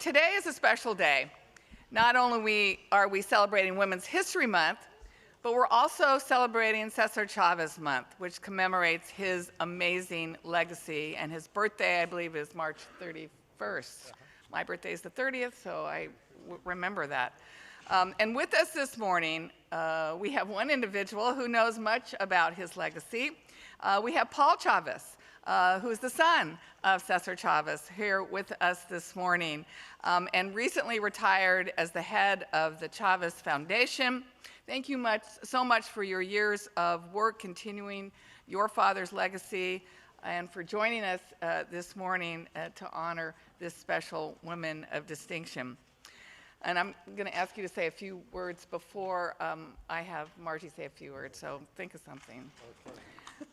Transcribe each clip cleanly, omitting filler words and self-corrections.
today is a special day. Not only are we celebrating Women's History Month, but we're also celebrating Cesar Chavez Month, which commemorates his amazing legacy. And his birthday, I believe, is March 31st. My birthday is the 30th, so I remember that. And with us this morning, we have one individual who knows much about his legacy. We have Paul Chavez, who's the son of Cesar Chavez, here with us this morning, and recently retired as the head of the Chavez Foundation. Thank you so much for your years of work continuing your father's legacy and for joining us this morning to honor this special woman of distinction. And I'm going to ask you to say a few words before I have Margie say a few words, so think of something.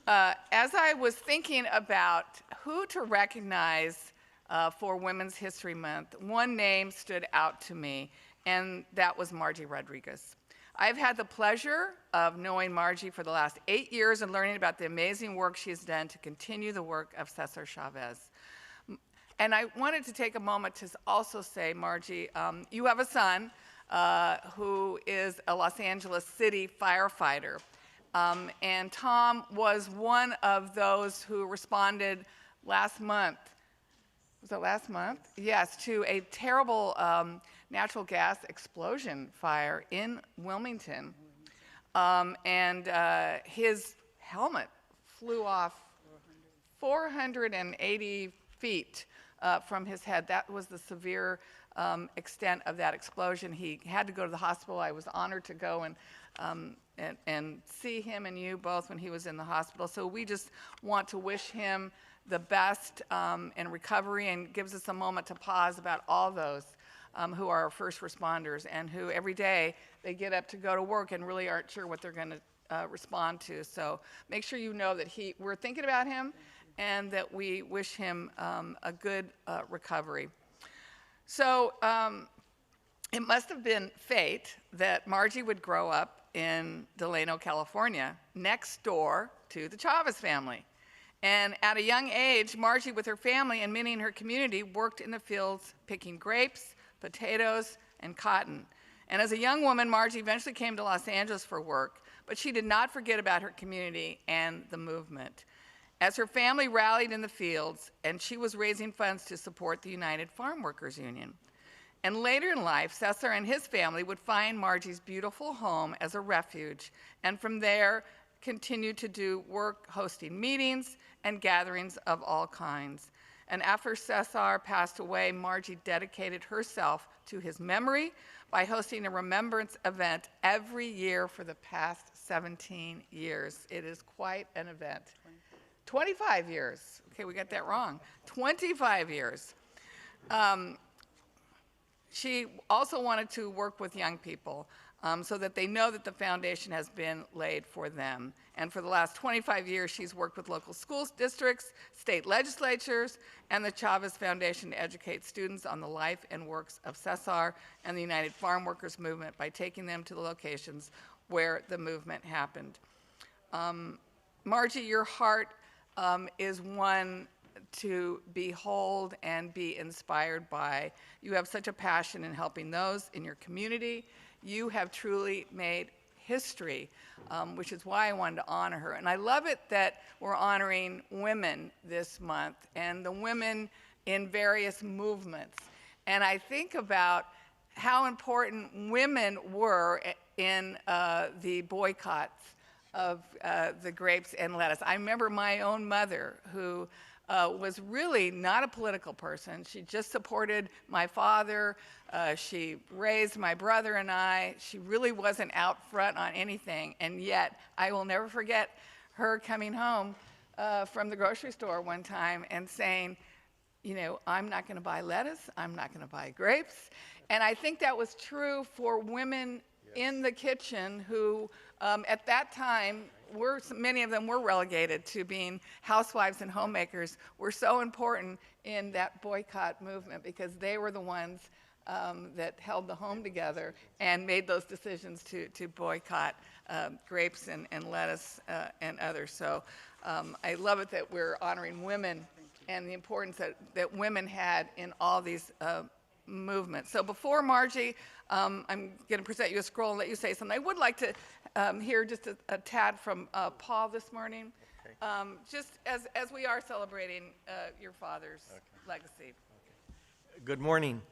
As I was thinking about who to recognize for Women's History Month, one name stood out to me, and that was Margie Rodriguez. I've had the pleasure of knowing Margie for the last 8 years and learning about the amazing work she's done to continue the work of Cesar Chavez. And I wanted to take a moment to also say, Margie, you have a son who is a Los Angeles City firefighter. And Tom was one of those who responded last month. Was it last month? Yes, to a terrible natural gas explosion fire in Wilmington. And his helmet flew off 480 feet from his head. That was the severe extent of that explosion. He had to go to the hospital. I was honored to go and see him and you both when he was in the hospital. So we just want to wish him the best in recovery, and gives us a moment to pause about all those who are our first responders and who every day they get up to go to work and really aren't sure what they're going to respond to. So make sure you know that we're thinking about him and that we wish him a good recovery. So it must have been fate that Margie would grow up in Delano, California, next door to the Chavez family. And at a young age, Margie, with her family and many in her community, worked in the fields picking grapes, potatoes, and cotton. And as a young woman, Margie eventually came to Los Angeles for work, but she did not forget about her community and the movement. As her family rallied in the fields, and she was raising funds to support the United Farm Workers Union. And later in life, Cesar and his family would find Margie's beautiful home as a refuge, and from there, continue to do work hosting meetings and gatherings of all kinds. And after Cesar passed away, Margie dedicated herself to his memory by hosting a remembrance event every year for the past 17 years. It is quite an event. 25 years. Okay, we got that wrong. 25 years. She also wanted to work with young people so that they know that the foundation has been laid for them. And for the last 25 years, she's worked with local school districts, state legislatures, and the Chavez Foundation to educate students on the life and works of Cesar and the United Farm Workers Movement by taking them to the locations where the movement happened. Margie, your heart is one to behold and be inspired by. You have such a passion in helping those in your community. You have truly made history, which is why I wanted to honor her. And I love it that we're honoring women this month and the women in various movements. And I think about how important women were in the boycotts of the grapes and lettuce. I remember my own mother, who was really not a political person. She just supported my father. She raised my brother and I. She really wasn't out front on anything. And yet, I will never forget her coming home from the grocery store one time and saying, you know, I'm not going to buy lettuce. I'm not going to buy grapes. And I think that was true for women in the kitchen who, at that time, many of them were relegated to being housewives and homemakers, were so important in that boycott movement because they were the ones that held the home together and made those decisions to boycott grapes and lettuce and others. So I love it that we're honoring women and the importance that women had in all these movement. So before Margie, I'm going to present you a scroll and let you say something. I would like to hear just a tad from Paul this morning, just as we are celebrating your father's legacy. Good morning.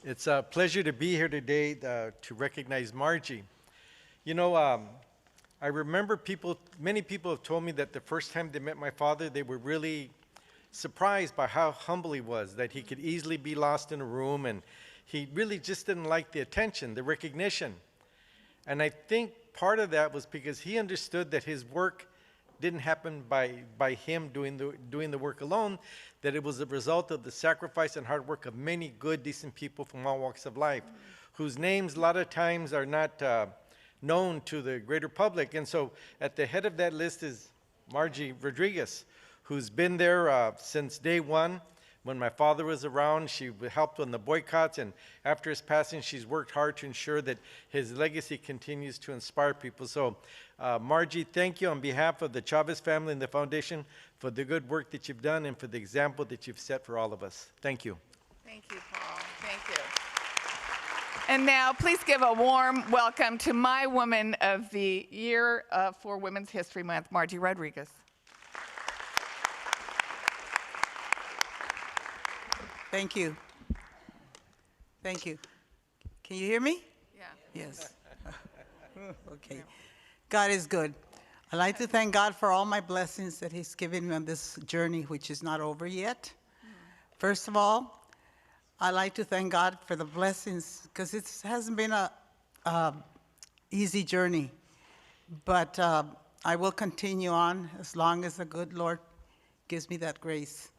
It's a pleasure to be here today to recognize Margie. You know, I remember many people have told me that the first time they met my father, they were really surprised by how humble he was, that he could easily be lost in a room, and he really just didn't like the attention, the recognition. And I think part of that was because he understood that his work didn't happen by him doing the work alone, that it was a result of the sacrifice and hard work of many good, decent people from all walks of life, whose names a lot of times are not known to the greater public. And so at the head of that list is Margie Rodriguez, who's been there since day one. When my father was around, she helped on the boycotts, and after his passing, she's worked hard to ensure that his legacy continues to inspire people. So, Margie, thank you on behalf of the Chavez family and the foundation for the good work that you've done and for the example that you've set for all of us. Thank you. Thank you, Paul. Thank you. And now, please give a warm welcome to my Woman of the Year for Women's History Month, Margie Rodriguez. Thank you. Thank you. Can you hear me? Yeah. Yes. Okay. God is good. I'd like to thank God for all my blessings that He's given me on this journey, which is not over yet. First of all, I'd like to thank God for the blessings, because it hasn't been a easy journey. But I will continue on as long as the good Lord gives me that grace.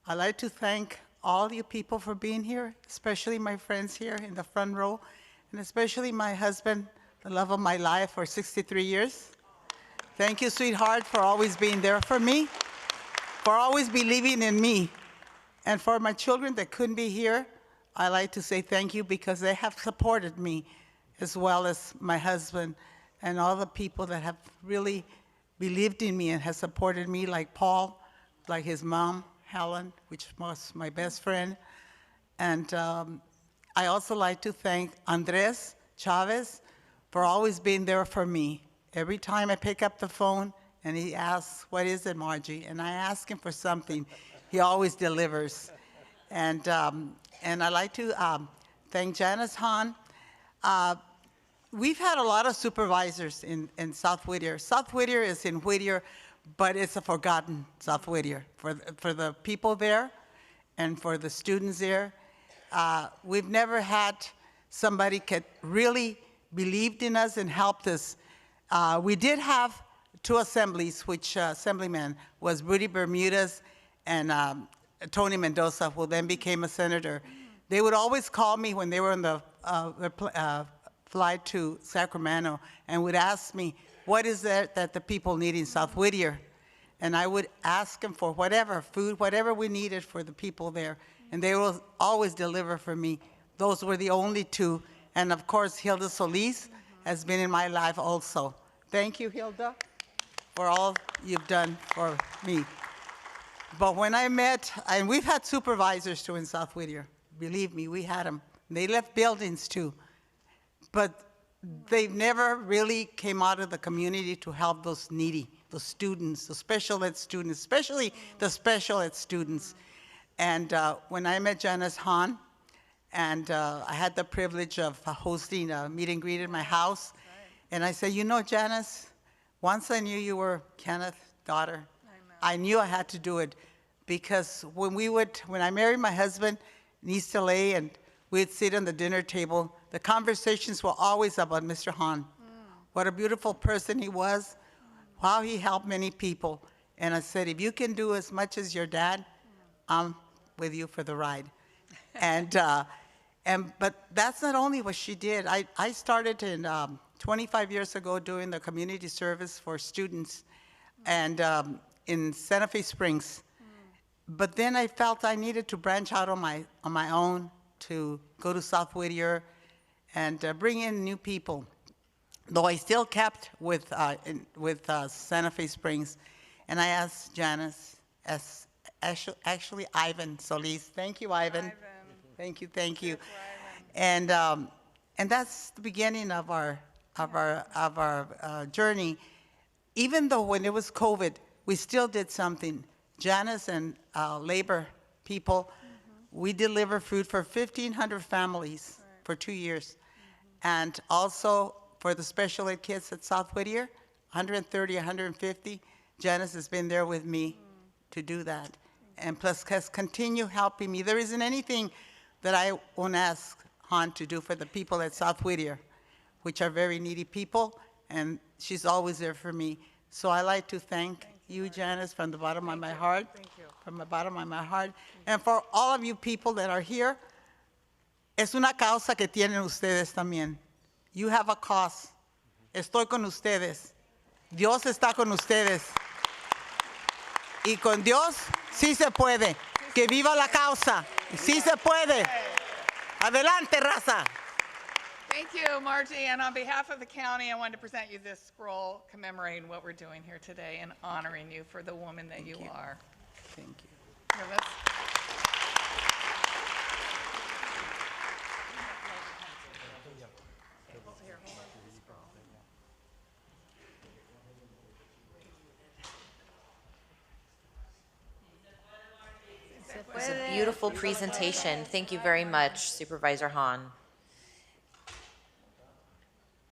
I'd like to thank all you people for being here, especially my friends here in the front row, and especially my husband, the love of my life for 63 years. Thank you, sweetheart, for always being there for me, for always believing in me. And for my children that couldn't be here, I like to say thank you, because they have supported me, as well as my husband and all the people that have really believed in me and have supported me, like Paul, like his mom, Helen, which was my best friend. And I also like to thank Andres Chavez for always being there for me. Every time I pick up the phone and he asks, "What is it, Margie?" and I ask him for something, he always delivers. And I like to thank Janice Hahn. We've had a lot of supervisors in South Whittier. South Whittier is in Whittier, but it's a forgotten South Whittier. For the people there and for the students there, we've never had somebody that really believed in us and helped us. We did have two assemblies, which assemblyman was Rudy Bermudez and Tony Mendoza, who then became a senator. They would always call me when they were on the flight to Sacramento and would ask me, what is it that the people need in South Whittier? And I would ask them for whatever, food, whatever we needed for the people there. And they will always deliver for me. Those were the only two. And of course, Hilda Solis has been in my life also. Thank you, Hilda, for all you've done for me. But when I met, and we've had supervisors too in South Whittier. Believe me, we had them. They left buildings too. But they've never really came out of the community to help those needy, those students, the special ed students, especially the special ed students. And when I met Janice Hahn, and I had the privilege of hosting a meet and greet at my house, and I said, you know, Janice, once I knew you were Kenneth's daughter, I knew I had to do it, because when I married my husband in East LA and we'd sit on the dinner table, the conversations were always about Mr. Hahn. What a beautiful person he was, how he helped many people. And I said, if you can do as much as your dad, I'm with you for the ride. But that's not only what she did. I started 25 years ago doing the community service for students and in Santa Fe Springs. But then I felt I needed to branch out on my own, to go to South Whittier and bring in new people. Though I still kept with Santa Fe Springs. And I asked Janice, actually Ivan Solis, thank you, Ivan. Thank you, thank you. And that's the beginning of our journey. Even though when it was COVID, we still did something. Janice and labor people, we delivered food for 1,500 families for 2 years. And also for the special ed kids at South Whittier, 130, 150. Janice has been there with me to do that. And plus has continued helping me. There isn't anything that I won't ask Han to do for the people at South Whittier, which are very needy people, and she's always there for me. So I like to thank you, Janice, from the bottom of my heart. Thank you. From the bottom of my heart. And for all of you people that are here, es una causa que tienen ustedes también. You have a cause. Estoy con ustedes. Dios está con ustedes. Y con Dios sí se puede. Que viva la causa. Sí se puede. Adelante, raza. Thank you, Margie. And on behalf of the county, I wanted to present you this scroll commemorating what we're doing here today and honoring you for the woman that you are. Thank you. Here, let's- It was a beautiful presentation. Thank you very much, Supervisor Hahn.